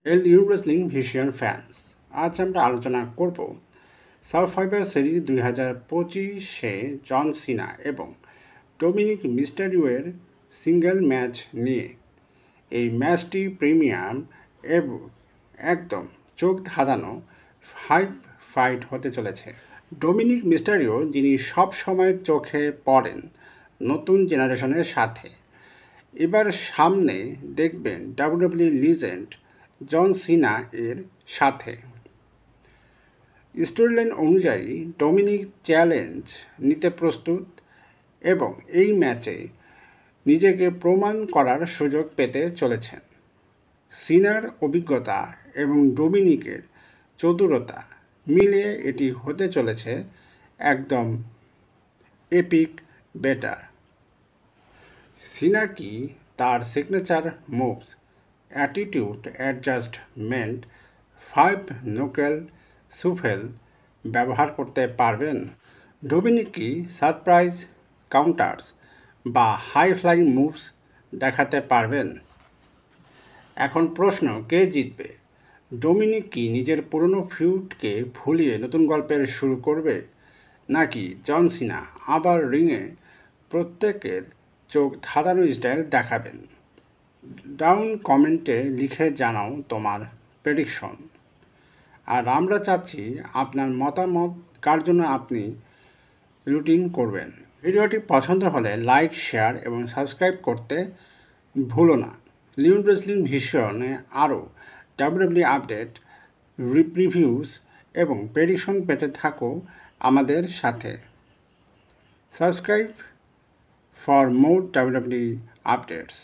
এল wrestling vision fans, আজ আমরা আলোচনা করব সারভাইভার সিরিজ 2025-এ জন সিনা এবং ডোমিনিক মিস্টেরিওর সিঙ্গেল ম্যাচ নিয়ে। এই ম্যাচটি প্রিমিয়াম এবং একদম চোখ ধাঁধানো হাই ফাইট হতে চলেছে। ডোমিনিক মিস্টেরিও, যিনি সব সময় চোখে পড়েন নতুন জেনারেশনের সাথে, এবার সামনে দেখবেন ডাব্লিউডাব্লিউ লিজেন্ড জন সিনা এর সাথে। স্টোরিলাইন অনুযায়ী ডোমিনিক চ্যালেঞ্জ নিতে প্রস্তুত এবং এই ম্যাচে নিজেকে প্রমাণ করার সুযোগ পেতে চলেছেন। সিনার অভিজ্ঞতা এবং ডোমিনিকের চতুরতা মিলিয়ে এটি হতে চলেছে একদম এপিক বেটার। সিনা কি তার সিগনেচার মুভস, অ্যাটিটিউড অ্যাডজাস্টমেন্ট, 5 নোকেল সুফেল ব্যবহার করতে পারবেন? ডোমিনিক কি সারপ্রাইজ কাউন্টার্স বা হাই ফ্লাইং মুভস দেখাতে পারবেন? এখন প্রশ্ন, কে জিতবে? ডোমিনিক কি নিজের পুরনো ফিউডকে ভুলিয়ে নতুন গল্পের শুরু করবে, নাকি জন সিনা আবার রিংয়ে প্রত্যেকের চোখ ধাঁধানো স্টাইল দেখাবেন? ডাউন কমেন্টে লিখে জানাও তোমার প্রেডিকশন। আর আমরা চাচ্ছি আপনার মতামত, কার জন্য আপনি রুটিন করবেন। ভিডিওটি পছন্দ হলে লাইক, শেয়ার এবং সাবস্ক্রাইব করতে ভুলো না। লিওন রেসলিং ভিশনে আরও ডাব্লিউডাব্লিউ আপডেট, রিভিউস এবং প্রেডিকশন পেতে থাকো আমাদের সাথে। Subscribe for more WWE updates.